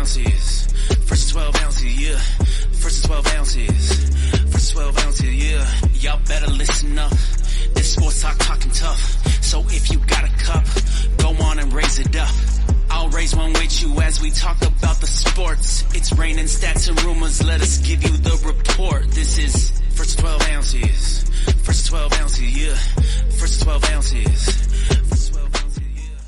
ounces. First 12 ounces, yeah. First 12 ounces. First 12 ounces, yeah. Y'all better listen up. This sports talking tough. So if you got a cup, go on and raise it up. I'll raise one with you as we talk about the sports. It's raining stats and rumors. Let us give you the report. This is First 12 ounces. First 12 ounces, yeah. First 12 ounces. First 12 ounces, yeah.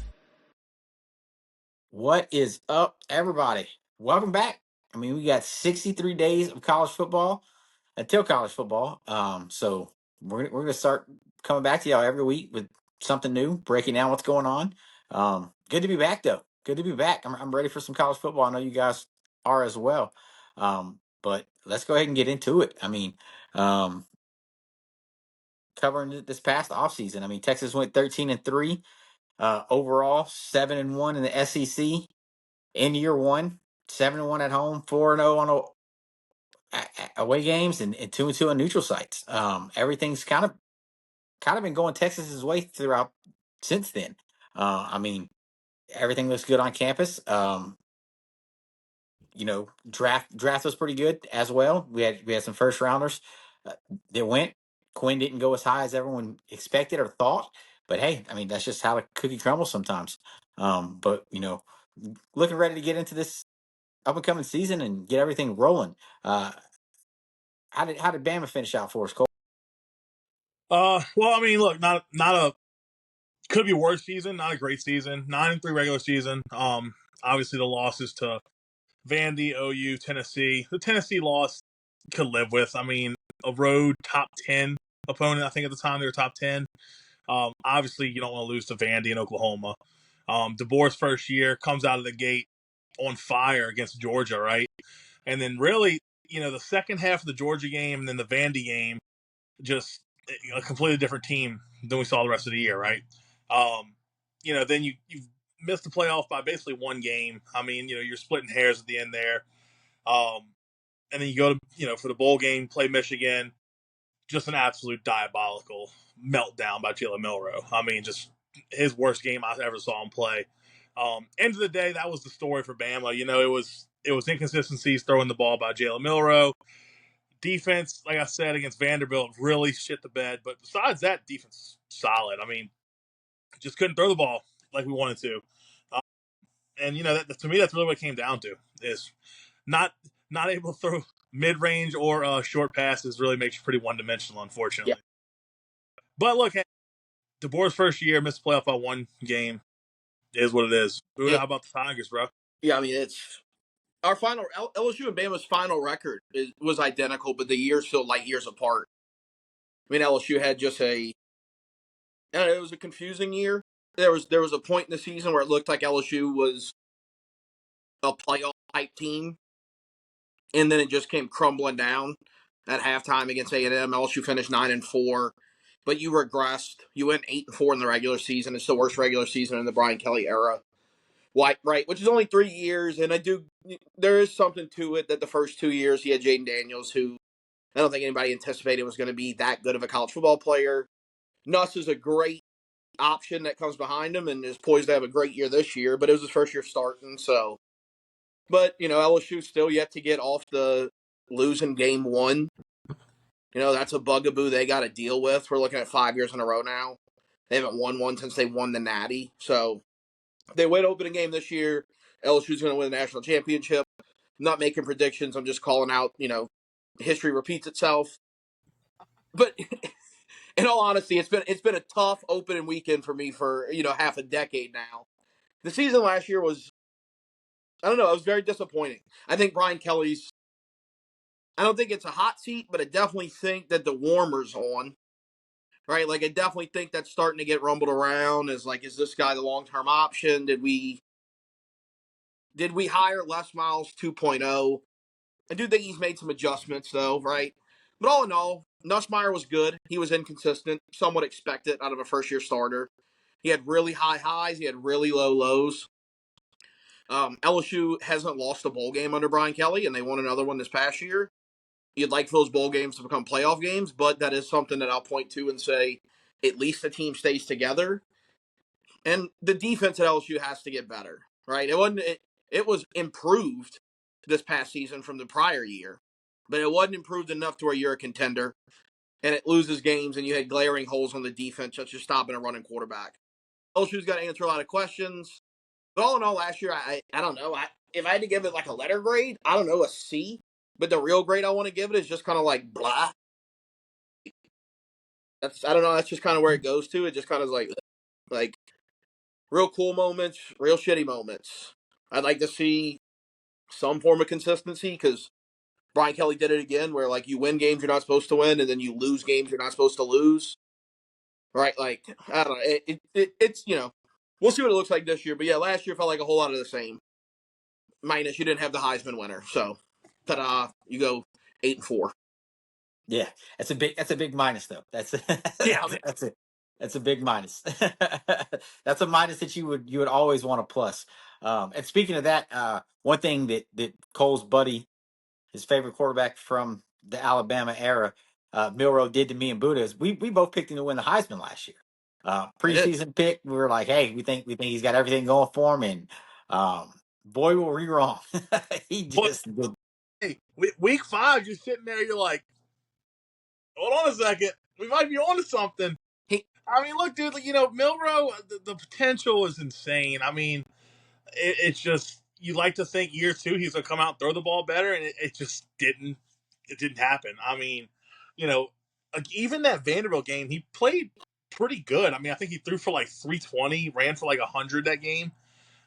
What is up, everybody? Welcome back. I mean, we got 63 days of college football until college football. So we're going to start coming back to y'all every week with something new, breaking down what's going on. Good to be back, though. Good to be back. I'm ready for some college football. I know you guys are as well. But let's go ahead and get into it. I mean, covering this past offseason. I mean, Texas went 13-3 overall, 7-1 in the SEC in year one, 7-1 at home, 4-0 on away games, and 2-2 on neutral sites. Everything's kind of been going Texas's way throughout since then. I mean, everything looks good on campus. Draft was pretty good as well. We had some first rounders that went. Quinn didn't go as high as everyone expected or thought, but hey, I mean that's just how the cookie crumbles sometimes. But looking ready to get into this up and coming season and get everything rolling. How did Bama finish out for us, Cole? Well, I mean, look, not a could be a worse season, not a great season. 9-3 regular season. Obviously the losses to Vandy, OU, Tennessee. The Tennessee loss could live with. I mean, a road top 10 opponent. I think at the time they were top 10. Obviously you don't want to lose to Vandy and Oklahoma. DeBoer's first year comes out of the gate on fire against Georgia, right? And then really, the second half of the Georgia game and then the Vandy game, just a completely different team than we saw the rest of the year, right? Then you missed the playoff by basically one game. I mean, you're splitting hairs at the end there. And then you go to, for the bowl game, play Michigan, just an absolute diabolical meltdown by Jalen Milroe. I mean, just his worst game I ever saw him play. End of the day, that was the story for Bama. It was inconsistencies throwing the ball by Jalen Milroe. Defense, like I said, against Vanderbilt, really shit the bed. But besides that, defense solid. I mean, just couldn't throw the ball like we wanted to. And to me, that's really what it came down to is not able to throw mid-range or short passes. Really makes you pretty one-dimensional, unfortunately. Yeah. But look, DeBoer's first year missed the playoff by one game. It is what it is. Yeah. How about the Tigers, bro? Yeah, I mean it's our final LSU and Bama's final record was identical, but the years feel light years apart. I mean, LSU had just it was a confusing year. There was a point in the season where it looked like LSU was a playoff type team, and then it just came crumbling down at halftime against A&M. LSU finished 9-4, but you regressed. You went 8-4 in the regular season. It's the worst regular season in the Brian Kelly era. Right, which is only 3 years, and there is something to it that the first 2 years he had Jaden Daniels, who I don't think anybody anticipated was going to be that good of a college football player. Nuss is a great option that comes behind him and is poised to have a great year this year, but it was his first year starting, so. But, LSU's still yet to get off the losing game one. That's a bugaboo they got to deal with. We're looking at 5 years in a row now. They haven't won one since they won the Natty, so. They win opening game this year. LSU's going to win the national championship. I'm not making predictions. I'm just calling out, history repeats itself. But in all honesty, it's been a tough opening weekend for me for, half a decade now. The season last year was, I don't know, it was very disappointing. I think Brian Kelly's, I don't think it's a hot seat, but I definitely think that the warmer's on. Right, like I definitely think that's starting to get rumbled around. Is this guy the long-term option? Did we hire Les Miles 2.0? I do think he's made some adjustments though, right? But all in all, Nussmeier was good. He was inconsistent, somewhat expected out of a first-year starter. He had really high highs. He had really low lows. LSU hasn't lost a bowl game under Brian Kelly, and they won another one this past year. You'd like for those bowl games to become playoff games, but that is something that I'll point to and say at least the team stays together. And the defense at LSU has to get better, right? It was improved this past season from the prior year, but it wasn't improved enough to where you're a contender and it loses games and you had glaring holes on the defense, such as stopping a running quarterback. LSU's got to answer a lot of questions. But all in all, last year, I don't know. If I had to give it like a letter grade, I don't know, a C. But the real grade I want to give it is just kind of like blah. I don't know. That's just kind of where it goes to. It just kind of like real cool moments, real shitty moments. I'd like to see some form of consistency because Brian Kelly did it again, where like you win games you're not supposed to win, and then you lose games you're not supposed to lose. Right? Like I don't know. It's we'll see what it looks like this year. But yeah, last year felt like a whole lot of the same. Minus you didn't have the Heisman winner, so ta-da! You go 8-4. Yeah, that's a big minus though. That's Yeah, that's a big minus. That's a minus that you would always want a plus. And speaking of that, one thing that Cole's buddy, his favorite quarterback from the Alabama era, Milroe did to me and Buddha is we both picked him to win the Heisman last year. I did. Preseason pick, we were like, hey, we think he's got everything going for him, and boy, were we wrong. He but just did. hey, week 5, you're sitting there, you're like, hold on a second, we might be onto something. He, I mean, look, dude, Milroe, the potential is insane. I mean, it's just you like to think year 2 he's gonna come out and throw the ball better, and it just didn't. It didn't happen. I mean, like even that Vanderbilt game, he played pretty good. I mean, I think he threw for like 320, ran for like 100 that game.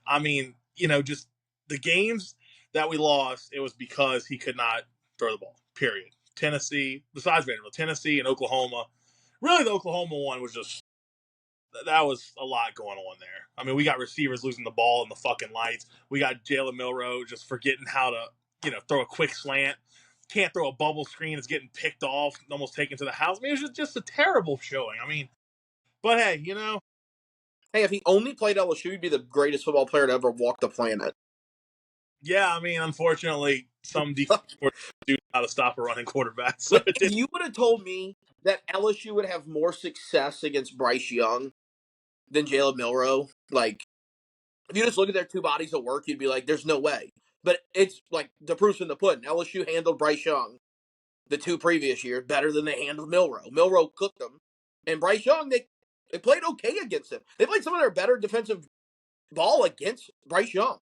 I mean, just the games that we lost, it was because he could not throw the ball. Period. Tennessee, besides Vanderbilt, Tennessee and Oklahoma. Really, the Oklahoma one was just that was a lot going on there. I mean, we got receivers losing the ball in the fucking lights. We got Jalen Milroe just forgetting how to, throw a quick slant. Can't throw a bubble screen. It's getting picked off, almost taken to the house. I mean, it was just a terrible showing. I mean, but hey, hey, if he only played LSU, he'd be the greatest football player to ever walk the planet. yeah, I mean, unfortunately, some defense do how to stop a running quarterback. So Like, if you would have told me that LSU would have more success against Bryce Young than Jalen Milroe, like, if you just look at their two bodies of work, you'd be like, there's no way. But it's like the proof's in the pudding. LSU handled Bryce Young the 2 previous years better than they handled Milroe. Milroe cooked them. And Bryce Young, they played okay against him. They played some of their better defensive ball against Bryce Young.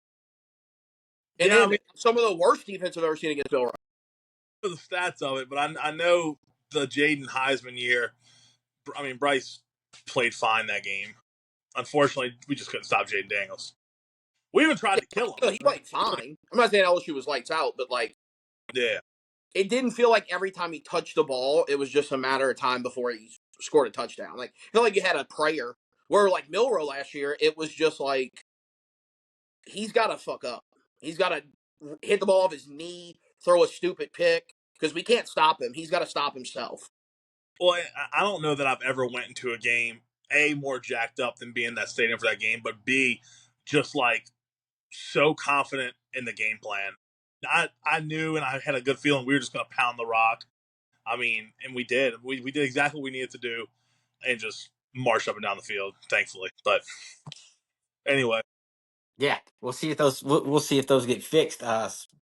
And yeah, I then mean, some of the worst defense I've ever seen against Milroe. the stats of it, but I know the Jaden Heisman year. I mean, Bryce played fine that game. Unfortunately, we just couldn't stop Jaden Daniels. We even tried to kill him. He played fine. I'm not saying LSU was lights out, but like, Yeah. it didn't feel like every time he touched the ball, it was just a matter of time before he scored a touchdown. Like, I feel like you had a prayer. Where like Milroe last year, it was just like he's got to fuck up. He's got to hit the ball off his knee, throw a stupid pick because we can't stop him. He's got to stop himself. Well, I don't know that I've ever went into a game more jacked up than being in that stadium for that game, but B, just like so confident in the game plan. I knew and I had a good feeling we were just going to pound the rock. I mean, and we did. We did exactly what we needed to do and just march up and down the field, thankfully. But anyway, Yeah, we'll see if those get fixed.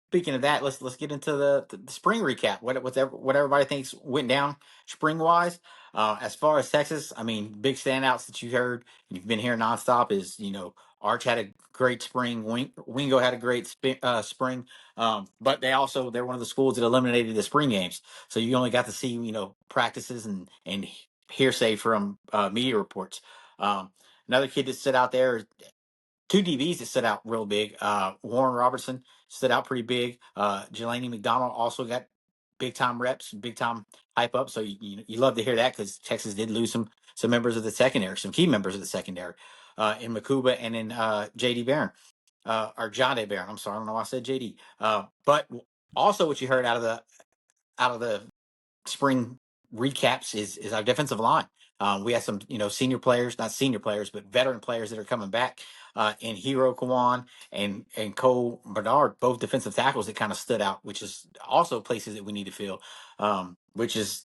Speaking of that, let's get into the spring recap. What everybody thinks went down spring wise. As far as Texas, I mean, big standouts that you heard, you've been hearing nonstop is Arch had a great spring, Wingo had a great spring, but they're one of the schools that eliminated the spring games, so you only got to see practices and hearsay from media reports. Another kid that stood out there, two DBs that stood out real big. Warren Robertson stood out pretty big. Jelani McDonald also got big time reps, big time hype up. So you love to hear that because Texas did lose some members of the secondary, some key members of the secondary, in Makuba and in JD Barron, or John A. Barron. I'm sorry, I don't know why I said JD. But also what you heard out of the spring recaps is our defensive line. We had some, senior players, not senior players, but veteran players that are coming back. In Hero Kawan and Cole Bernard, both defensive tackles that kind of stood out, which is also places that we need to fill. Which is,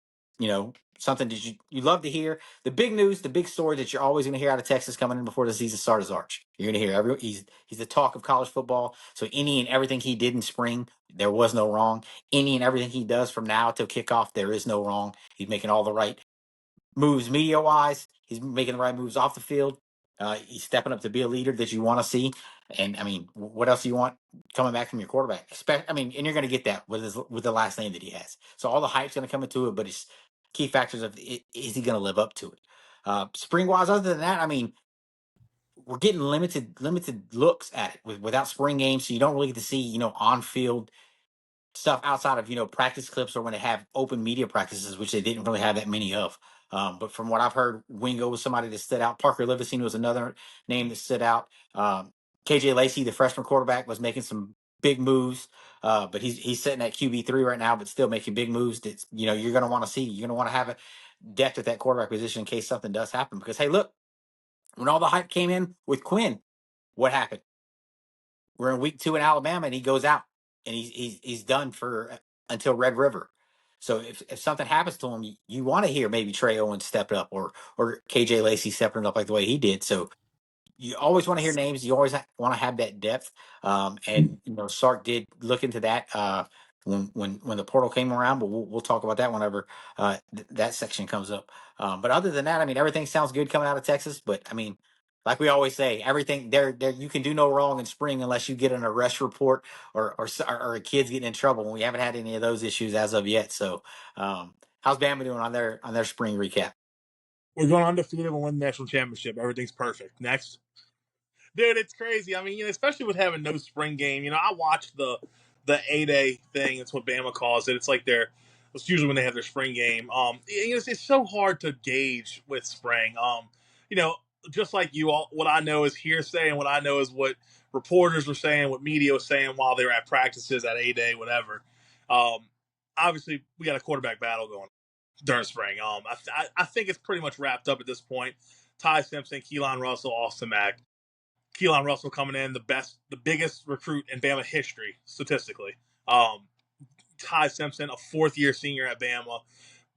something that you love to hear. The big news, the big story that you're always going to hear out of Texas coming in before the season starts is Arch. You're going to hear he's the talk of college football. So any and everything he did in spring, there was no wrong. Any and everything he does from now till kickoff, there is no wrong. He's making all the right moves media wise. He's making the right moves off the field. He's stepping up to be a leader that you want to see. And I mean, what else do you want coming back from your quarterback? I mean, and you're going to get that with the last name that he has. So all the hype's going to come into it, but it's key factors of is he going to live up to it? Spring wise, other than that, I mean, we're getting limited looks at it without spring games, so you don't really get to see on field stuff outside of practice clips or when they have open media practices, which they didn't really have that many of. But from what I've heard, Wingo was somebody that stood out. Parker Livesey was another name that stood out. KJ Lacey, the freshman quarterback, was making some big moves, but he's sitting at QB3 right now, but still making big moves that you're going to want to see. You're going to want to have a depth at that quarterback position in case something does happen. Because hey, look, when all the hype came in with Quinn, what happened? We're in week 2 in Alabama, and he goes out, and he's done for until Red River. So if something happens to him, you want to hear maybe Trey Owens step up or KJ Lacey stepping up like the way he did. So you always want to hear names. You always want to have that depth. And Sark did look into that when the portal came around, but we'll talk about that whenever that section comes up. But other than that, I mean, everything sounds good coming out of Texas. But I mean, like we always say, everything there you can do no wrong in spring unless you get an arrest report or a kid's getting in trouble. And we haven't had any of those issues as of yet. So, how's Bama doing on their spring recap? We're going undefeated and win the national championship. Everything's perfect. Next. Dude, it's crazy. I mean, especially with having no spring game. I watched the A-Day thing. That's what Bama calls it. It's like it's usually when they have their spring game. It's so hard to gauge with spring. Just like you all, what I know is hearsay, and what I know is what reporters were saying, what media was saying while they were at practices at A-Day, whatever. Obviously, we got a quarterback battle going during spring. I think it's pretty much wrapped up at this point. Ty Simpson, Keelan Russell, Austin Mack. Keelan Russell coming in, the biggest recruit in Bama history, statistically. Ty Simpson, a fourth-year senior at Bama,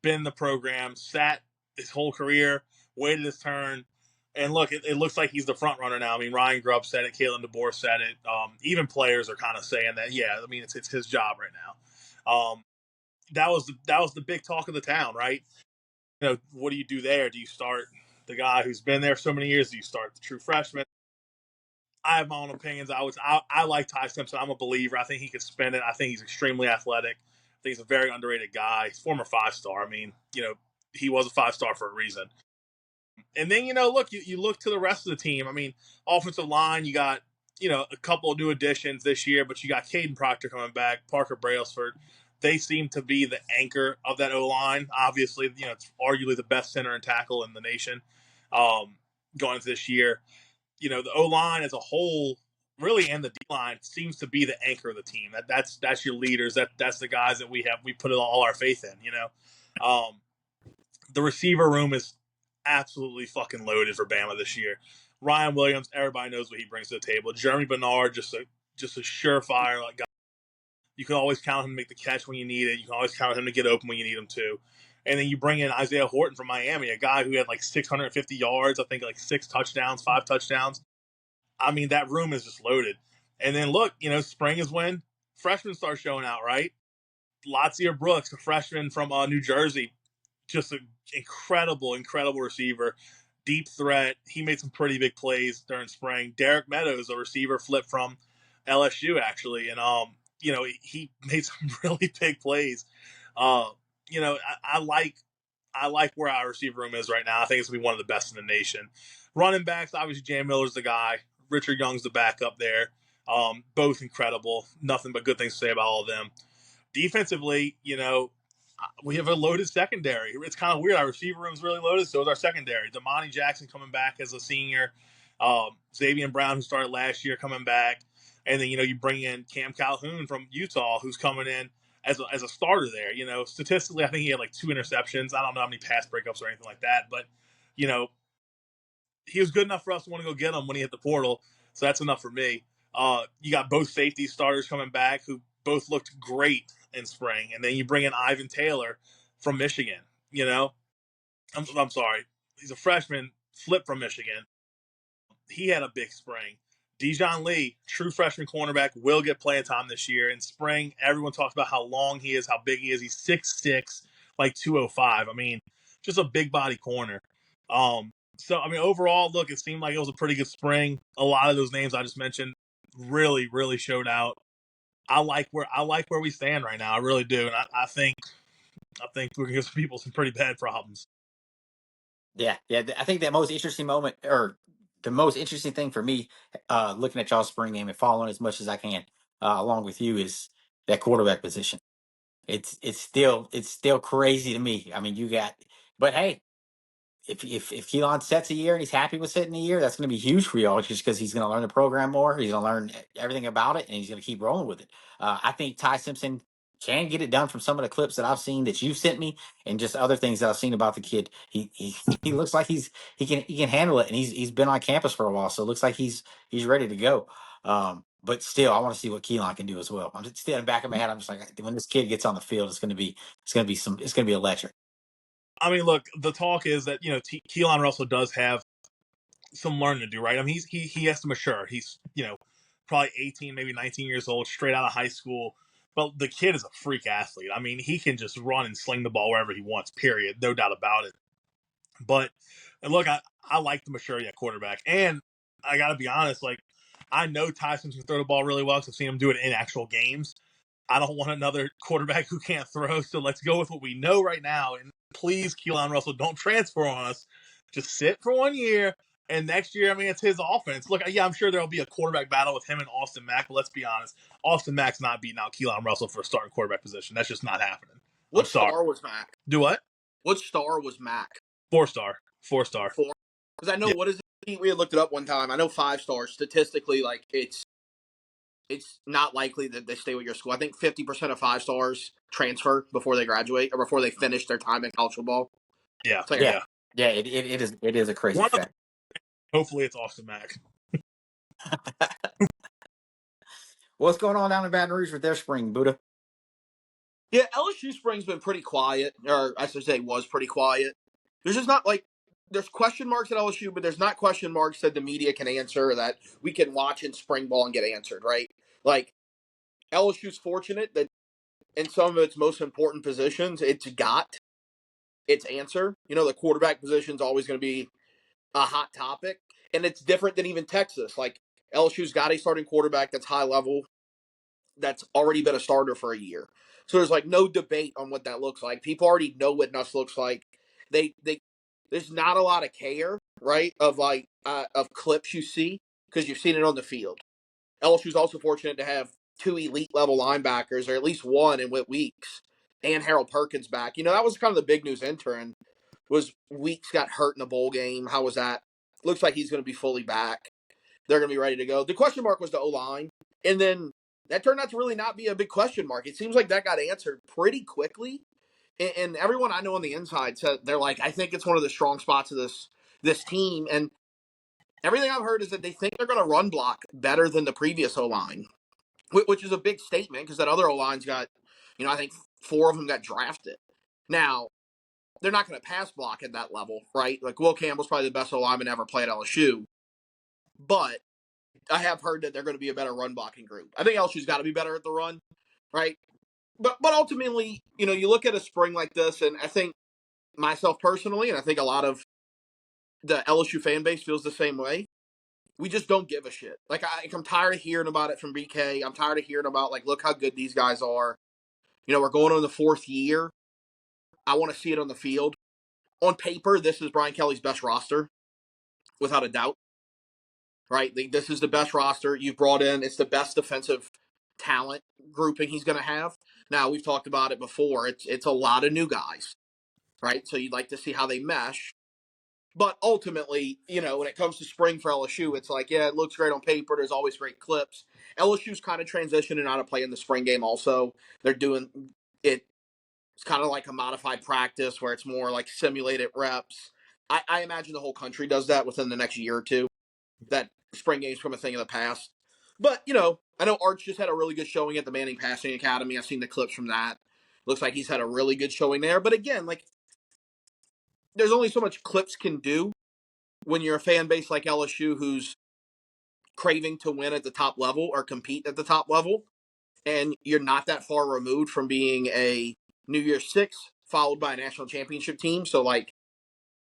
been in the program, sat his whole career, waited his turn, and look, it looks like he's the front runner now. I mean, Ryan Grubb said it, Kalen DeBoer said it. Even players are kind of saying that. Yeah, I mean, it's his job right now. That was the big talk of the town, right? What do you do there? Do you start the guy who's been there so many years? Do you start the true freshman? I have my own opinions. I like Ty Simpson. I'm a believer. I think he could spin it. I think he's extremely athletic. I think he's a very underrated guy. He's former 5-star. I mean, he was a 5-star for a reason. And then, look, you look to the rest of the team. I mean, offensive line, you got, a couple of new additions this year, but you got Caden Proctor coming back, Parker Brailsford. They seem to be the anchor of that O-line. Obviously, it's arguably the best center and tackle in the nation going into this year. The O-line as a whole, really, and the D-line seems to be the anchor of the team. That's your leaders. That's the guys that we put all our faith in. The receiver room is absolutely fucking loaded for Bama this year. Ryan Williams, everybody knows what he brings to the table. Jeremy Bernard, just a surefire guy. You can always count on him to make the catch when you need it. You can always count on him to get open when you need him to. And then you bring in Isaiah Horton from Miami, a guy who had like 650 yards, I think like 6 touchdowns, 5 touchdowns. I mean, that room is just loaded. And then look, spring is when freshmen start showing out, right? Latsier Brooks, a freshman from New Jersey, just an incredible receiver, deep threat. He made some pretty big plays during spring. Derek Meadows, a receiver, flipped from LSU actually, and he made some really big plays. I like where our receiver room is right now. I think it's gonna be one of the best in the nation. Running backs, obviously, Jam Miller's the guy. Richard Young's the backup there. Both incredible. Nothing but good things to say about all of them. Defensively, we have a loaded secondary. It's kind of weird. Our receiver room is really loaded, so is our secondary. Damani Jackson coming back as a senior. Xavier Brown, who started last year, coming back. And then, you bring in Cam Calhoun from Utah, who's coming in as a starter there. Statistically, I think he had like 2 interceptions. I don't know how many pass breakups or anything like that. But, he was good enough for us to want to go get him when he hit the portal. So that's enough for me. You got both safety starters coming back who both looked great in spring. And then you bring in Ivan Taylor from Michigan, I'm sorry. He's a freshman, flipped from Michigan. He had a big spring. Dijon Lee, true freshman cornerback, will get playing time this year. In spring, everyone talks about how long he is, how big he is. He's 6'6", like 205. I mean, just a big body corner. So, I mean, overall, look, it seemed like it was a pretty good spring. A lot of those names I just mentioned really, really showed out. I like where we stand right now. I really do, and I think we're gonna give some people some pretty bad problems. Yeah, yeah. I think that most interesting moment, or the most interesting thing for me, looking at y'all's spring game and following as much as I can, along with you, is that quarterback position. It's still crazy to me. I mean, but hey, if Keelan sets a year and he's happy with setting a year, that's going to be huge for y'all, just because he's going to learn the program more. He's going to learn everything about it, and he's going to keep rolling with it. I think Ty Simpson can get it done from some of the clips that I've seen that you've sent me, and just other things that I've seen about the kid. He looks like he can handle it, and he's been on campus for a while, so it looks like he's ready to go. But still, I want to see what Keelan can do as well. I'm just still in the back of my head. I'm just like, when this kid gets on the field, it's going to be electric. I mean, look, the talk is that Keelan Russell does have some learning to do, right? I mean, he has to mature. He's probably 18, maybe 19 years old, straight out of high school. But the kid is a freak athlete. I mean, he can just run and sling the ball wherever he wants. Period, no doubt about it. But and look, I like the maturity at quarterback, and I got to be honest, like I know Tyson can throw the ball really well because I've seen him do it in actual games. I don't want another quarterback who can't throw, so let's go with what we know right now. And please, Keelan Russell, don't transfer on us. Just sit for 1 year, and next year, I mean, it's his offense. Look, yeah, I'm sure there'll be a quarterback battle with him and Austin Mack, but let's be honest, Austin Mack's not beating out Keelan Russell for a starting quarterback position. That's just not happening. I'm What sorry. star was Mac? Do what? What star was Mac? 4-star. 4-star. Because I know what is it? We had looked it up one time. I know 5 stars statistically, like it's not likely that they stay with your school. I think 50% of 5 stars transfer before they graduate or before they finish their time in college football. Yeah, like, Yeah, it is a crazy fact. Hopefully, it's Austin Mack. What's going on down in Baton Rouge with their spring, Buddha? Yeah, LSU spring's been pretty quiet, or I should say was pretty quiet. There's just not there's question marks at LSU, but there's not question marks that the media can answer or that we can watch in spring ball and get answered, right? Like, LSU's fortunate that in some of its most important positions, it's got its answer. The quarterback position is always going to be a hot topic, and it's different than even Texas. Like, LSU's got a starting quarterback that's high level, that's already been a starter for a year. So there's no debate on what that looks like. People already know what Nuss looks like. They there's not a lot of care, right? Of clips you see because you've seen it on the field. LSU's also fortunate to have 2 elite level linebackers, or at least one in Whit Weeks, and Harold Perkins back. That was kind of the big news entering. Was Weeks got hurt in a bowl game? How was that? Looks like he's going to be fully back. They're going to be ready to go. The question mark was the O-line, and then that turned out to really not be a big question mark. It seems like that got answered pretty quickly, and everyone I know on the inside said they're like, I think it's one of the strong spots of this team, and everything I've heard is that they think they're going to run block better than the previous O-line, which is a big statement because that other O-line's got, I think 4 of them got drafted. Now, they're not going to pass block at that level, right? Like, Will Campbell's probably the best O-lineman ever play at LSU, but I have heard that they're going to be a better run blocking group. I think LSU's got to be better at the run, right? But ultimately, you look at a spring like this, and I think myself personally, and I think a lot of the LSU fan base feels the same way. We just don't give a shit. I'm tired of hearing about it from BK. I'm tired of hearing about, look how good these guys are. We're going on the 4th year. I want to see it on the field. On paper, this is Brian Kelly's best roster, without a doubt. Right? This is the best roster you've brought in. It's the best defensive talent grouping he's going to have. Now, we've talked about it before. It's a lot of new guys, right? So you'd like to see how they mesh. But ultimately, when it comes to spring for LSU, it's it looks great on paper. There's always great clips. LSU's kind of transitioning out of playing the spring game also. They're doing it. It's kind of like a modified practice where it's more like simulated reps. I imagine the whole country does that within the next year or two. That spring game's become a thing of the past. But, I know Arch just had a really good showing at the Manning Passing Academy. I've seen the clips from that. Looks like he's had a really good showing there. But again, there's only so much clips can do when you're a fan base like LSU who's craving to win at the top level or compete at the top level, and you're not that far removed from being a New Year's Six followed by a national championship team. So like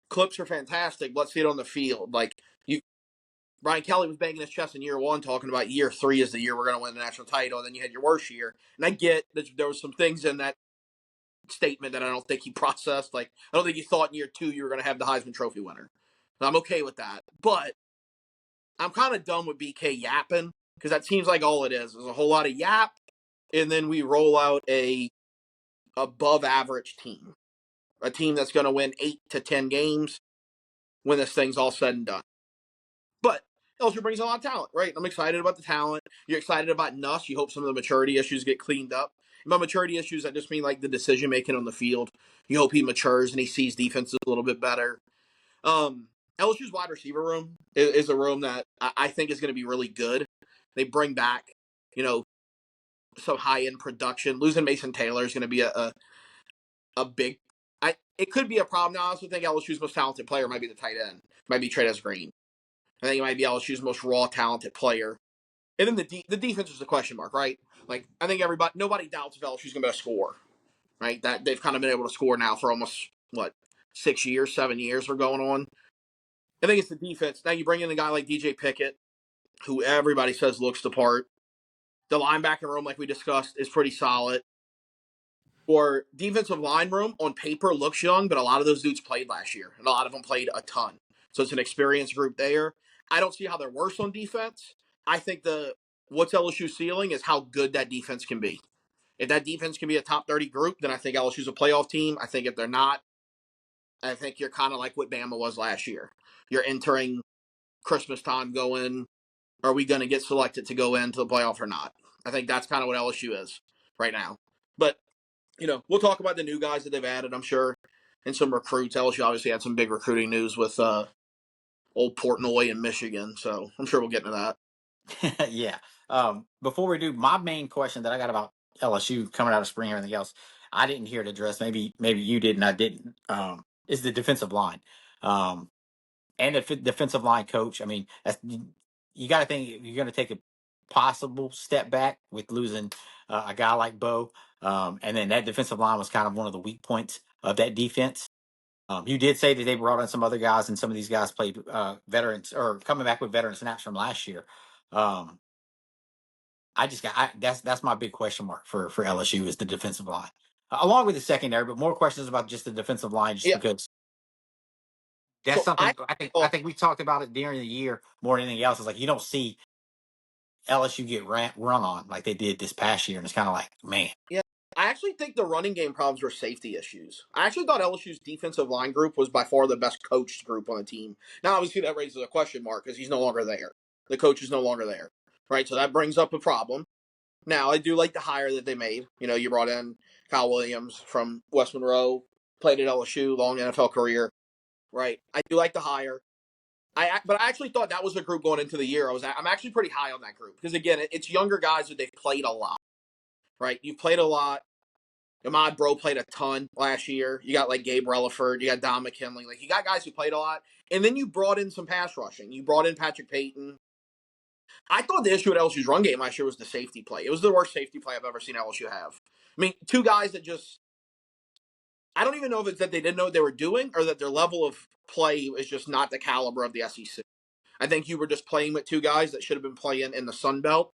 clips are fantastic. Let's see it on the field. Like you, Brian Kelly was banging his chest in year one, talking about year three is the year we're going to win the national title. And then you had your worst year, and I get that there was some things in that statement that I don't think he processed. Like I don't think he thought in year two you were going to have the Heisman Trophy winner. I'm okay with that, but I'm kind of done with BK yapping because that seems like all it is. There's a whole lot of yap, and then we roll out a above average team, a team that's going to win 8 to 10 games when this thing's all said and done. But LSU brings a lot of talent, right? I'm excited about the talent. You're excited about Nuss. You hope some of the maturity issues get cleaned up. And by maturity issues, I just mean like the decision making on the field. You hope he matures and he sees defenses a little bit better. LSU's wide receiver room is a room that I think is going to be really good. They bring back, you know, some high end production. Losing Mason Taylor is going to be a big. It could be a problem. Now, I also think LSU's most talented player might be the tight end, might be Trey'Dez Green. I think it might be LSU's most raw, talented player. And then the defense is a question mark, right? Like I think nobody doubts if LSU's going to be able to score, right? That they've kind of been able to score now for almost 7 years we're going on. I think it's the defense. Now you bring in a guy like DJ Pickett, who everybody says looks the part. The linebacker room, like we discussed, is pretty solid. Or defensive line room on paper looks young, but a lot of those dudes played last year, and a lot of them played a ton. So it's an experienced group there. I don't see how they're worse on defense. I think what's LSU's ceiling is how good that defense can be. If that defense can be a top 30 group, then I think LSU's a playoff team. I think if they're not, I think you're kind of like what Bama was last year. You're entering Christmas time going, are we going to get selected to go into the playoff or not? I think that's kind of what LSU is right now. But, we'll talk about the new guys that they've added, I'm sure, and some recruits. LSU obviously had some big recruiting news with old Portnoy in Michigan, so I'm sure we'll get into that. Yeah. Before we do, my main question that I got about LSU coming out of spring and everything else, I didn't hear it addressed. Maybe you did and I didn't. Is the defensive line, and the defensive line coach. I mean, you got to think you're going to take a possible step back with losing a guy like Bo, and then that defensive line was kind of one of the weak points of that defense. You did say that they brought in some other guys, and some of these guys played veterans or coming back with veteran snaps from last year. That's my big question mark for LSU is the defensive line, along with the secondary, but more questions about just the defensive line, just because that's So something I think we talked about it during the year more than anything else. It's like you don't see LSU get run on like they did this past year, and it's kind of like, man. Yeah, I actually think the running game problems were safety issues. I actually thought LSU's defensive line group was by far the best coached group on the team. Now, obviously, that raises a question mark because he's no longer there. The coach is no longer there, right? So that brings up a problem. Now, I do like the hire that they made. You brought in Kyle Williams from West Monroe, played at LSU, long NFL career, right? I do like the hire. But I actually thought that was a group going into the year. I'm actually pretty high on that group because again, it's younger guys that they've played a lot, right? You've played a lot. Ahmad Bro played a ton last year. You got like Gabe Relaford, you got Don McKinley, like you got guys who played a lot, and then you brought in some pass rushing. You brought in Patrick Payton. I thought the issue with LSU's run game last year was the safety play. It was the worst safety play I've ever seen LSU have. I mean, two guys that I don't even know if it's that they didn't know what they were doing or that their level of play is just not the caliber of the SEC. I think you were just playing with two guys that should have been playing in the Sun Belt,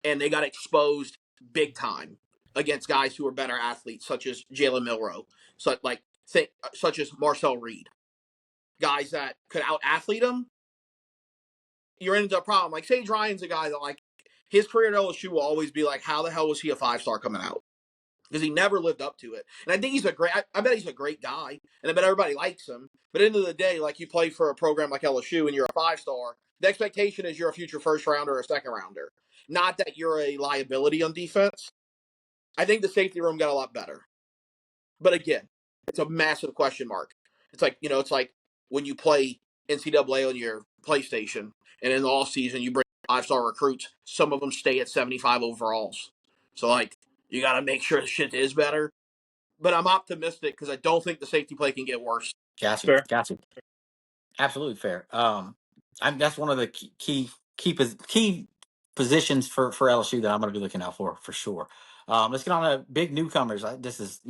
and they got exposed big time against guys who are better athletes, such as Jalen Milroe, such as Marcel Reed, guys that could out athlete them. You're into a problem. Like Sage Ryan's a guy that his career at LSU will always be like, how the hell was he a 5-star coming out? Because he never lived up to it. And I think he's I bet he's a great guy, and I bet everybody likes him. But at the end of the day, like you play for a program like LSU and you're a 5-star, the expectation is you're a future first rounder or a second rounder, not that you're a liability on defense. I think the safety room got a lot better. But again, it's a massive question mark. It's like when you play NCAA on your PlayStation, and in the off season you bring 5-star recruits. Some of them stay at 75 overalls. So you got to make sure the shit is better. but I'm optimistic because I don't think the safety play can get worse. Gotcha, Fair. gotcha. Absolutely fair. That's one of the key positions for LSU that I'm going to be looking out for sure. Let's get on to big newcomers. This is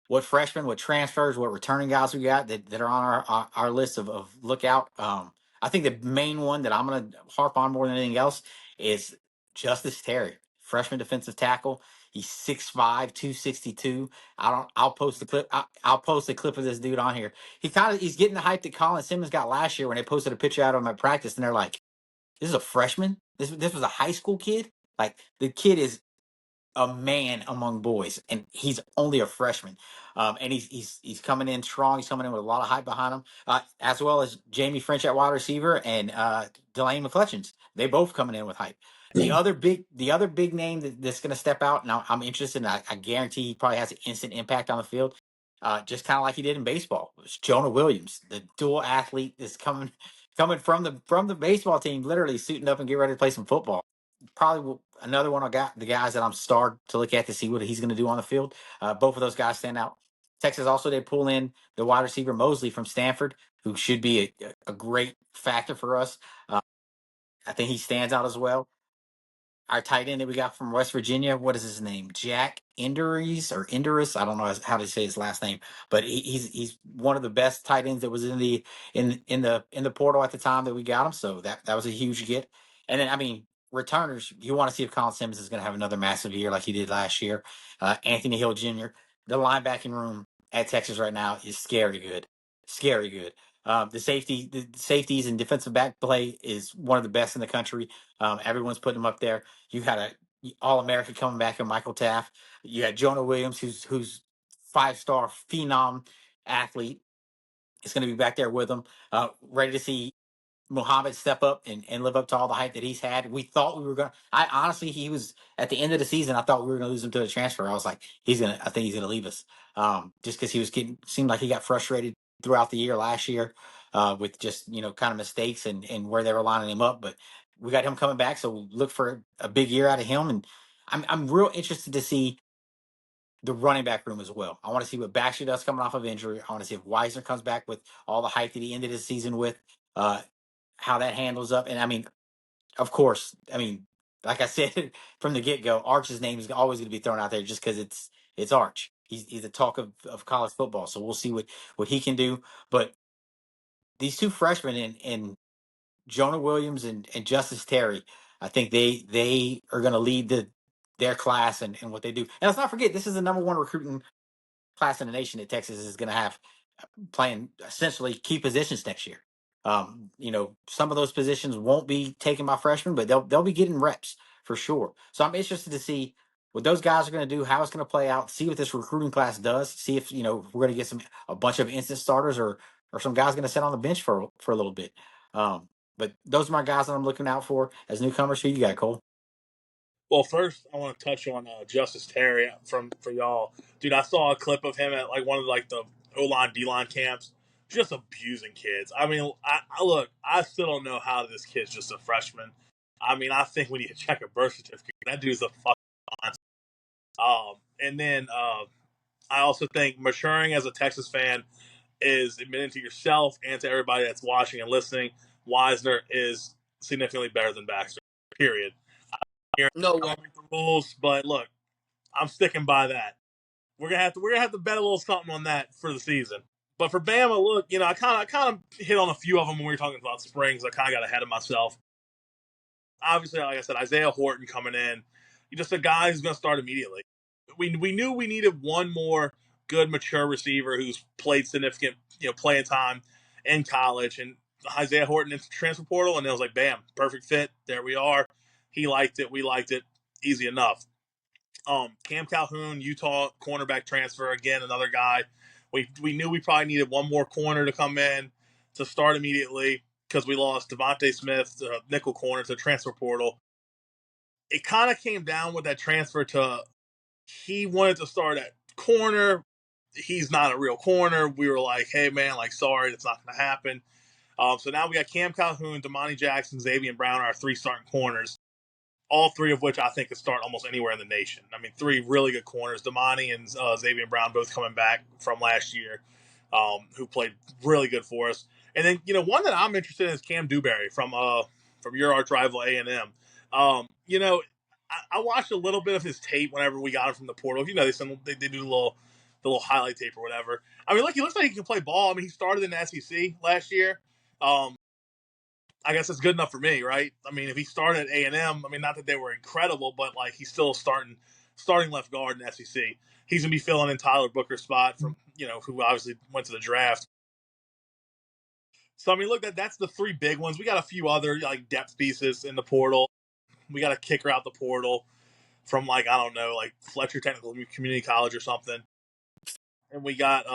what freshmen, what transfers, what returning guys we got that are on our list of lookout. I think the main one that I'm going to harp on more than anything else is Justice Terry, freshman defensive tackle. He's 6'5", 262. I'll post the clip. I'll post a clip of this dude on here. He's getting the hype that Colin Simmons got last year when they posted a picture out of him at practice, and they're like, "This is a freshman. This was a high school kid. Like the kid is a man among boys, and he's only a freshman. And he's coming in strong. He's coming in with a lot of hype behind him, as well as Jamie French at wide receiver and Delane McClutchins. They both coming in with hype. The other big name that's going to step out, and I'm interested. And I guarantee he probably has an instant impact on the field, just kind of like he did in baseball. It's Jonah Williams, the dual athlete, is coming from the baseball team, literally suiting up and get ready to play some football. Probably another one. I got the guys that I'm starred to look at to see what he's going to do on the field. Both of those guys stand out. Texas also did pull in the wide receiver Mosley from Stanford, who should be a great factor for us. I think he stands out as well. Our tight end that we got from West Virginia, what is his name? Jack Enderis. I don't know how to say his last name, but he's one of the best tight ends that was in the portal at the time that we got him. So that was a huge get. And then returners, you want to see if Colin Simmons is going to have another massive year like he did last year. Anthony Hill Jr. The linebacking room at Texas right now is scary good, scary good. The safeties and defensive back play is one of the best in the country. Everyone's putting them up there. You had a All American coming back in Michael Taft. You had Jonah Williams, who's 5-star phenom athlete. Is going to be back there with them, ready to see Muhammad step up and live up to all the hype that he's had. We thought we were going to. I honestly, he was at the end of the season. I thought we were going to lose him to a transfer. I was like, I think he's going to leave us, just because seemed like he got frustrated throughout the year last year, with just kind of mistakes and where they were lining him up. But we got him coming back, so we'll look for a big year out of him. And I'm real interested to see the running back room as well. I want to see what Baxter does coming off of injury. I want to see if Weisner comes back with all the hype that he ended his season with. How that handles up. And of course, like I said from the get go, Arch's name is always going to be thrown out there just because it's Arch. He's the talk of college football. So we'll see what he can do. But these two freshmen in Jonah Williams and Justice Terry, I think they are going to lead their class and what they do. And let's not forget, this is the number one recruiting class in the nation that Texas is going to have, playing essentially key positions next year. Some of those positions won't be taken by freshmen, but they'll be getting reps for sure. So I'm interested to see what those guys are going to do, how it's going to play out, see what this recruiting class does, see if we're going to get a bunch of instant starters or some guys going to sit on the bench for a little bit. But those are my guys that I'm looking out for as newcomers. Who you got, Cole? Well, first I want to touch on Justice Terry for y'all, dude. I saw a clip of him at like one of the O-line D-line camps, just abusing kids. I look, I still don't know how this kid's just a freshman. I think we need to check a birth certificate. That dude's a fucking monster. And then I also think maturing as a Texas fan is admitting to yourself and to everybody that's watching and listening, Weisner is significantly better than Baxter. Period. No I way. don't like the rules, but look, I'm sticking by that. We're gonna have to bet a little something on that for the season. But for Bama, look, I kind of hit on a few of them when we were talking about Springs. I kind of got ahead of myself. Obviously, like I said, Isaiah Horton coming in, just a guy who's going to start immediately. We knew we needed one more good, mature receiver who's played significant, playing time in college, and Isaiah Horton into transfer portal, and it was like, bam, perfect fit. There we are. He liked it. We liked it. Easy enough. Cam Calhoun, Utah cornerback transfer, again, another guy. We knew we probably needed one more corner to come in to start immediately because we lost Devontae Smith, nickel corner, to transfer portal. It kind of came down with that transfer to he wanted to start at corner. He's not a real corner. We were like, hey, man, sorry, that's not going to happen. So now we got Cam Calhoun, Damani Jackson, Xavier Brown, our three starting corners. all three of which I think could start almost anywhere in the nation. I mean, three really good corners. Damani and Xavier Brown both coming back from last year, who played really good for us. And then, one that I'm interested in is Cam Dewberry from your arch rival A&M. I watched a little bit of his tape whenever we got him from the portal. They do the little highlight tape or whatever. I mean, look, he looks like he can play ball. I mean, he started in the SEC last year. I guess that's good enough for me, right? I mean, if he started at A&M, I mean, not that they were incredible, but like he's still starting left guard in SEC. He's gonna be filling in Tyler Booker's spot from who obviously went to the draft. So I mean, look, that's the three big ones. We got a few other like depth pieces in the portal. We got a kicker out the portal from like I don't know, like Fletcher Technical Community College or something. And we got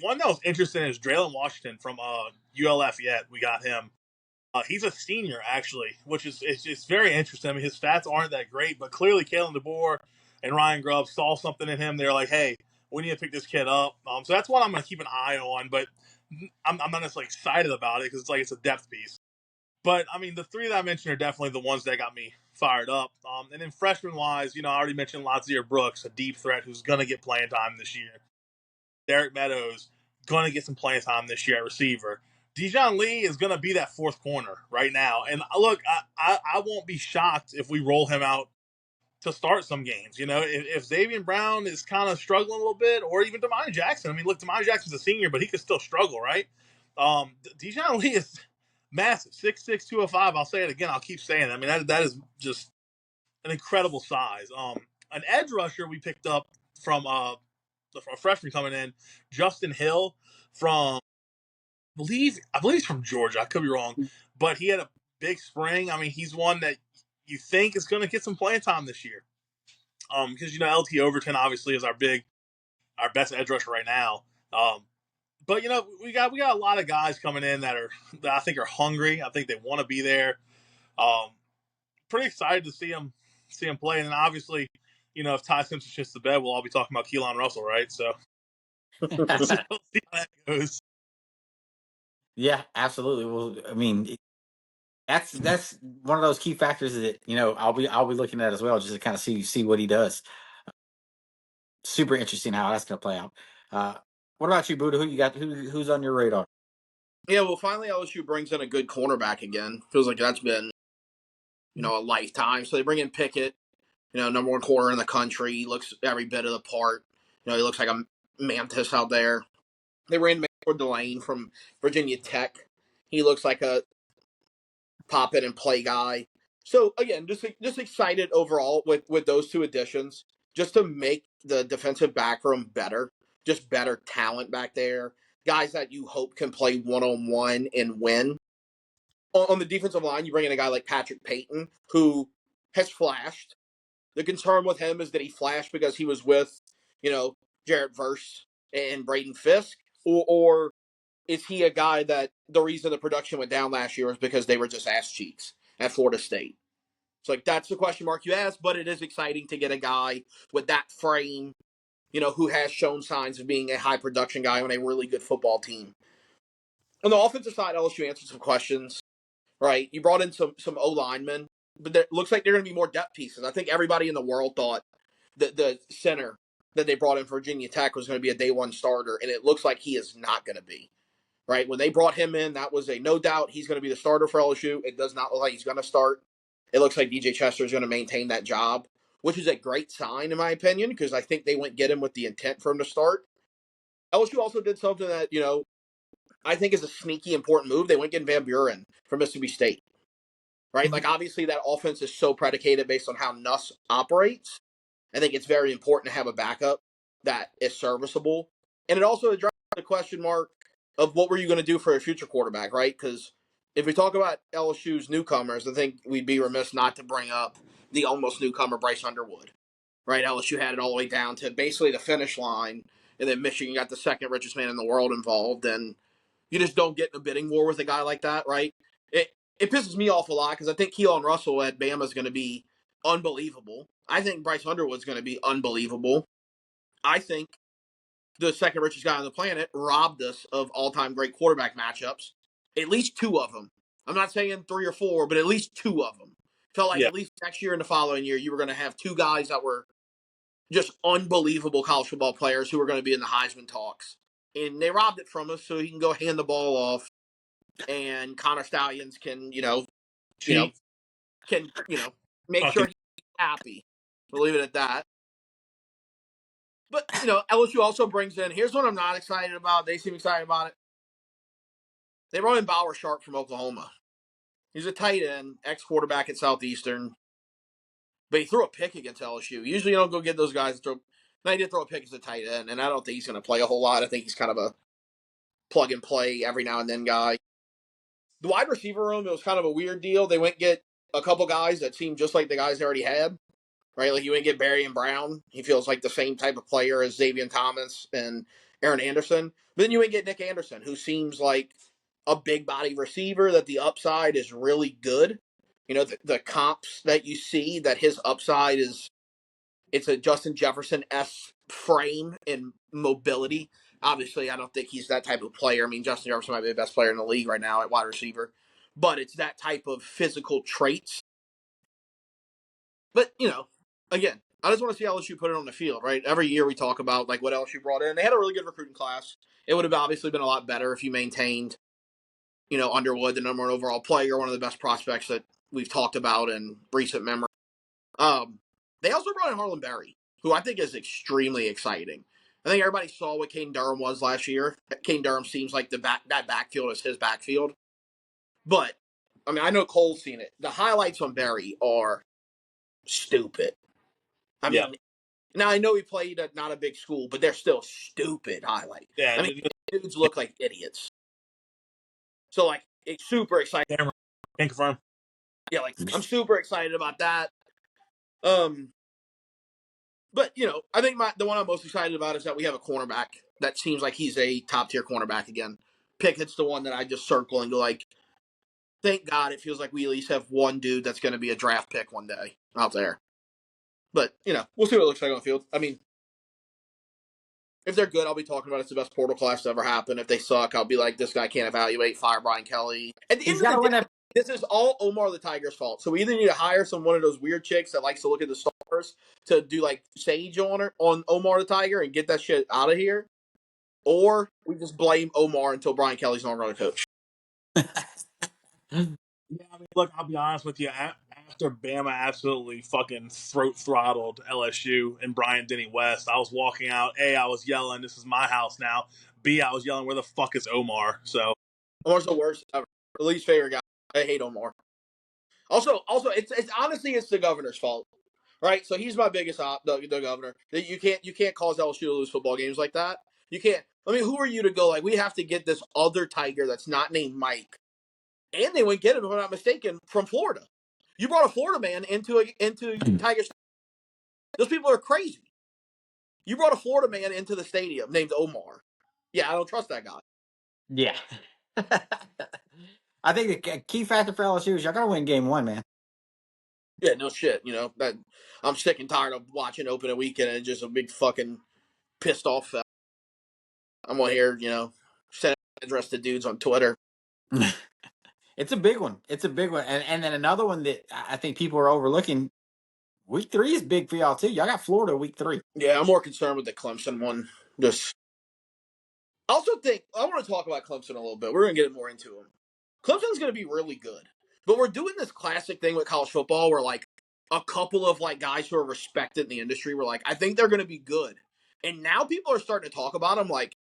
one that was interesting is Draylen Washington from ULF. Yet we got him. He's a senior actually, which is it's very interesting. I mean, his stats aren't that great, but clearly Kalen DeBoer and Ryan Grubb saw something in him. They're like, hey, we need to pick this kid up. So that's what I'm going to keep an eye on. But I'm not necessarily excited about it because it's a depth piece. But I mean, the three that I mentioned are definitely the ones that got me fired up. And then freshman wise, I already mentioned Lazier Brooks, a deep threat who's going to get playing time this year. Derek Meadows going to get some playing time this year at receiver. Dijon Lee is going to be that fourth corner right now. And look, I won't be shocked if we roll him out to start some games. If Xavier Brown is kind of struggling a little bit, or even Damani Jackson. I mean, look, Damani Jackson's a senior, but he could still struggle, right? Dijon Lee is massive, 6'6", 205. I'll say it again. I'll keep saying it. I mean, that is just an incredible size. An edge rusher we picked up from a freshman coming in, Justin Hill from I believe he's from Georgia. I could be wrong, but he had a big spring. I mean, he's one that you think is going to get some playing time this year. Because LT Overton obviously is our best edge rusher right now. But we got a lot of guys coming in that I think are hungry. I think they want to be there. Pretty excited to see him play. And then obviously, if Ty Simpson shits the bed, we'll all be talking about Keelan Russell, right? So we'll see how that goes. Yeah, absolutely. Well, I mean, that's one of those key factors that I'll be looking at as well, just to kind of see what he does. Super interesting how that's going to play out. What about you, Buddha? Who you got? Who's on your radar? Yeah, well, finally LSU brings in a good cornerback again. Feels like that's been a lifetime. So they bring in Pickett, number one corner in the country. He looks every bit of the part. He looks like a mantis out there. They ran Mayford Delane from Virginia Tech. He looks like a pop in and play guy. So again, just excited overall with those two additions, just to make the defensive back room better, just better talent back there, guys that you hope can play one-on-one and win. On the defensive line, you bring in a guy like Patrick Payton, who has flashed. The concern with him is that he flashed because he was with, Jarrett Verse and Braden Fisk, or is he a guy that the reason the production went down last year was because they were just ass cheeks at Florida State? So that's the question mark you ask, but it is exciting to get a guy with that frame, who has shown signs of being a high production guy on a really good football team. On the offensive side, LSU answered some questions, right? You brought in some O linemen, but it looks like they're going to be more depth pieces. I think everybody in the world thought that the center that they brought in for Virginia Tech was going to be a day one starter, and it looks like he is not going to be. Right? When they brought him in, that was a no doubt he's going to be the starter for LSU. It does not look like he's going to start. It looks like DJ Chester is going to maintain that job, which is a great sign in my opinion, because I think they went get him with the intent for him to start. LSU also did something that, I think is a sneaky important move. They went getting Van Buren from Mississippi State. Right? Mm-hmm. Like obviously that offense is so predicated based on how Nuss operates. I think it's very important to have a backup that is serviceable. And it also addresses the question mark of what were you going to do for a future quarterback, right? Because if we talk about LSU's newcomers, I think we'd be remiss not to bring up the almost newcomer Bryce Underwood, right? LSU had it all the way down to basically the finish line, and then Michigan got the second richest man in the world involved, and you just don't get in a bidding war with a guy like that, right? It pisses me off a lot because I think Keelan Russell at Bama is going to be unbelievable. I think Bryce Underwood's going to be unbelievable. I think the second richest guy on the planet robbed us of all-time great quarterback matchups. At least two of them. I'm not saying 3 or 4, but at least 2 of them. Felt like Yeah. at least next year and the following year, you were going to have two guys that were just unbelievable college football players who were going to be in the Heisman talks. And they robbed it from us so he can go hand the ball off, and Connor Stallions can, Cheat. make Fucking sure he's happy. We'll leave it at that. But, LSU also brings in, here's what I'm not excited about. They seem excited about it. They brought in Bauer Sharp from Oklahoma. He's a tight end, ex-quarterback at Southeastern. But he threw a pick against LSU. Usually you don't go get those guys. Now he did throw a pick as a tight end, and I don't think he's going to play a whole lot. I think he's kind of a plug-and-play every now and then guy. The wide receiver room, it was kind of a weird deal. They went get a couple guys that seemed just like the guys they already had. Right, like you went get Barry and Brown. He feels like the same type of player as Xavier Thomas and Aaron Anderson. But then you went get Nick Anderson, who seems like a big body receiver that the upside is really good. The comps that you see that his upside it's a Justin Jefferson-esque frame and mobility. Obviously, I don't think he's that type of player. I mean, Justin Jefferson might be the best player in the league right now at wide receiver. But it's that type of physical traits. But, again, I just want to see LSU put it on the field, right? Every year we talk about like what LSU brought in. They had a really good recruiting class. It would have obviously been a lot better if you maintained, Underwood, the number one overall player, one of the best prospects that we've talked about in recent memory. They also brought in Harlan Berry, who I think is extremely exciting. I think everybody saw what Caden Durham was last year. Caden Durham seems like that backfield is his backfield. But, I mean, I know Cole's seen it. The highlights on Berry are stupid. I mean, now I know he played at not a big school, but they're still stupid highlights. Yeah. I mean, dudes look like idiots. So, like, it's super exciting. Camera. Can't confirm. Yeah, like, I'm super excited about that. But, I think the one I'm most excited about is that we have a cornerback that seems like he's a top-tier cornerback again. Pickett's the one that I just circle and go like, thank God it feels like we at least have one dude that's going to be a draft pick one day out there. But, we'll see what it looks like on the field. I mean, if they're good, I'll be talking about it's the best portal class to ever happen. If they suck, I'll be like, this guy can't evaluate, fire Brian Kelly. At the end of the day, this is all Omar the Tiger's fault. So we either need to hire one of those weird chicks that likes to look at the stars to do like sage on Omar the Tiger and get that shit out of here, or we just blame Omar until Brian Kelly's no longer the coach. Yeah, I mean, look, I'll be honest with you. After Bama absolutely fucking throat throttled LSU and Bryant Denny West, I was walking out. A, I was yelling, "This is my house now." B, I was yelling, "Where the fuck is Omar?" So Omar's the worst ever. The least favorite guy. I hate Omar. Also, it's honestly it's the governor's fault, right? So he's my biggest the governor. You can't cause LSU to lose football games like that. You can't. I mean, who are you to go like we have to get this other Tiger that's not named Mike, and they went get him if I'm not mistaken from Florida. You brought a Florida man into Tiger. Those people are crazy. You brought a Florida man into the stadium named Omar. Yeah, I don't trust that guy. Yeah. I think the key factor for LSU is y'all got to win game one, man. Yeah, no shit. That I'm sick and tired of watching open a weekend and just a big fucking pissed off fella. I'm gonna hear, send address to dudes on Twitter. It's a big one. It's a big one. And then another one that I think people are overlooking. Week 3 is big for y'all too. Y'all got Florida week 3. Yeah, I'm more concerned with the Clemson one. Just I also think I want to talk about Clemson a little bit. We're gonna get more into them. Clemson's gonna be really good. But we're doing this classic thing with college football where like a couple of like guys who are respected in the industry were like, I think they're gonna be good. And now people are starting to talk about them like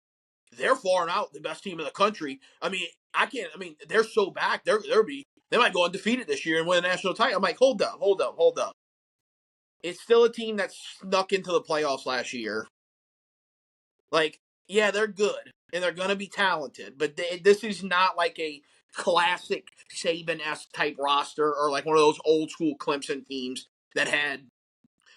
they're far and out the best team in the country. I mean, they're so back. They might go undefeated this year and win a national title. I'm like, hold up. It's still a team that snuck into the playoffs last year. Like, yeah, they're good and they're gonna be talented, but this is not like a classic Saban-esque type roster or like one of those old school Clemson teams that had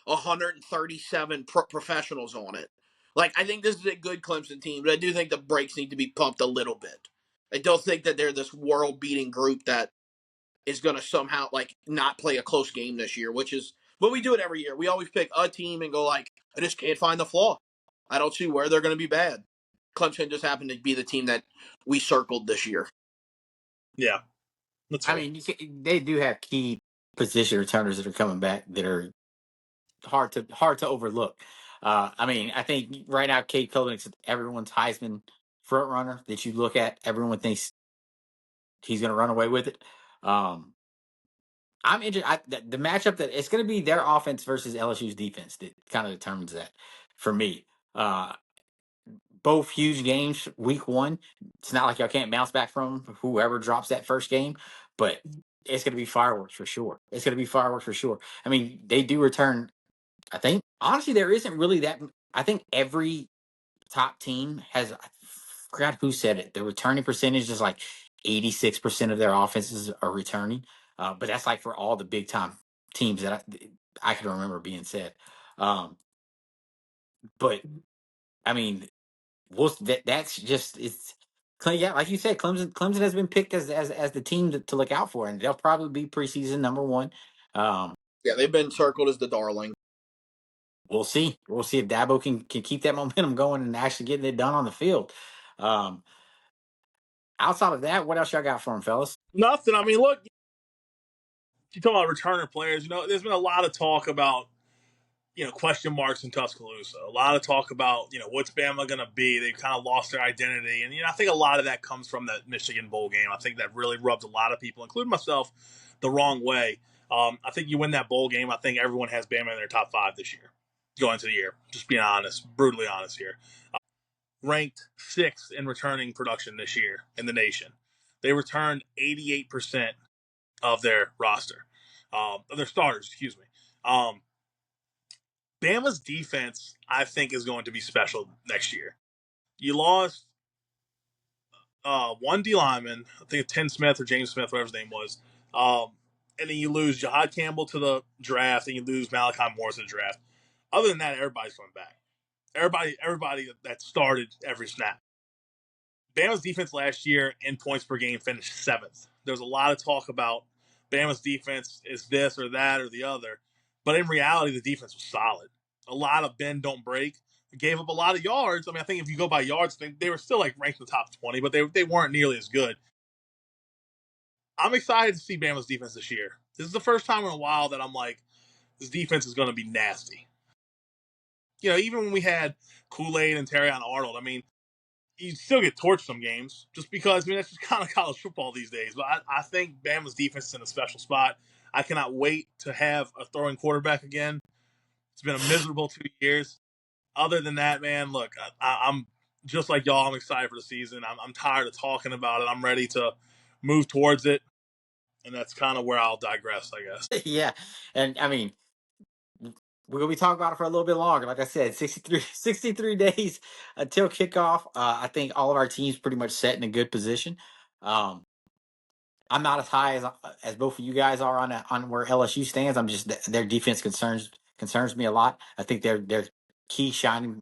137 professionals on it. Like, I think this is a good Clemson team, but I do think the brakes need to be pumped a little bit. I don't think that they're this world-beating group that is going to somehow, like, not play a close game this year, but we do it every year. We always pick a team and go, like, I just can't find the flaw. I don't see where they're going to be bad. Clemson just happened to be the team that we circled this year. Yeah. I mean, they do have key position returners that are coming back that are hard to overlook. I mean, I think right now Cade Klubnik's everyone's Heisman front runner that you look at. Everyone thinks he's going to run away with it. I'm interested. The matchup that it's going to be their offense versus LSU's defense that kind of determines that for me. Both huge games, week one. It's not like y'all can't bounce back from whoever drops that first game, but it's going to be fireworks for sure. It's going to be fireworks for sure. I mean, they do return. I think honestly, there isn't really that. I think every top team has. I forgot who said it. The returning percentage is like 86% of their offenses are returning, but that's like for all the big time teams that I can remember being said. But I mean, that's just it's. Yeah, like you said, Clemson has been picked as the team to look out for, and they'll probably be preseason number one. Yeah, they've been circled as the darling. We'll see. We'll see if Dabo can keep that momentum going and actually getting it done on the field. Outside of that, what else y'all got for him, fellas? Nothing. I mean, look, you talk about returner players. There's been a lot of talk about question marks in Tuscaloosa. A lot of talk about what's Bama going to be. They've kind of lost their identity, and I think a lot of that comes from that Michigan bowl game. I think that really rubbed a lot of people, including myself, the wrong way. I think you win that bowl game. I think everyone has Bama in their top 5 this year, going into the year. Just being honest, brutally honest here. Ranked 6th in returning production this year in the nation. They returned 88% of their roster, of their starters, excuse me. Bama's defense, I think, is going to be special next year. You lost one D lineman, I think Tim Smith or James Smith, whatever his name was, and then you lose Jahad Campbell to the draft, and you lose Malachi Moore to the draft. Other than that, everybody's going back. Everybody that started every snap. Bama's defense last year in points per game finished 7th. There was a lot of talk about Bama's defense is this or that or the other. But in reality, the defense was solid. A lot of bend, don't break. Gave up a lot of yards. I mean, I think if you go by yards, they were still ranked in the top 20, but they weren't nearly as good. I'm excited to see Bama's defense this year. This is the first time in a while that I'm like, this defense is going to be nasty. Even when we had Kool-Aid and Terrion Arnold, I mean, you still get torched some games just because, that's just kind of college football these days. But I think Bama's defense is in a special spot. I cannot wait to have a throwing quarterback again. It's been a miserable 2 years. Other than that, man, look, I'm just like y'all. I'm excited for the season. I'm tired of talking about it. I'm ready to move towards it. And that's kind of where I'll digress, I guess. Yeah. And I mean, we're going to be talking about it for a little bit longer. Like I said, 63 days until kickoff. I think all of our teams pretty much set in a good position. I'm not as high as both of you guys are on where LSU stands. I'm just their defense concerns me a lot. I think their key shining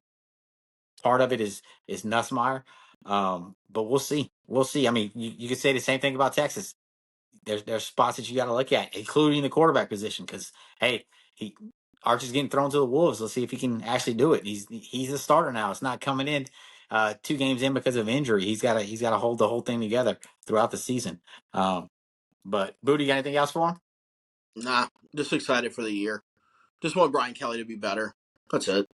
part of it is Nussmeier. But we'll see. We'll see. I mean, you could say the same thing about Texas. There's spots that you got to look at, including the quarterback position, because hey, Archie's getting thrown to the wolves. Let's see if he can actually do it. He's a starter now. It's not coming in 2 games in because of injury. He's got to hold the whole thing together throughout the season. But Booty, got anything else for him? Nah, just excited for the year. Just want Brian Kelly to be better. That's it.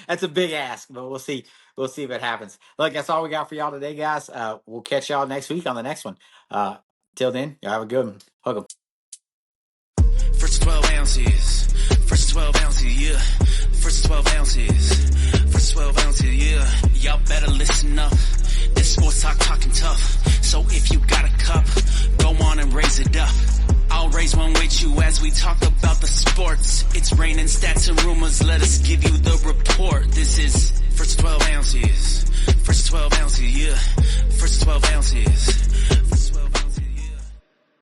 That's a big ask, but we'll see. We'll see if it happens. Look, that's all we got for y'all today, guys. We'll catch y'all next week on the next one. Till then, y'all have a good one. Hug 'em. First 12 ounces. First 12 ounces, yeah. First 12 ounces. First 12 ounces, yeah. Y'all better listen up. This sports talking tough. So if you got a cup, go on and raise it up. I'll raise one with you as we talk about the sports. It's raining stats and rumors. Let us give you the report. This is First 12 ounces. First 12 ounces, yeah. First 12 ounces.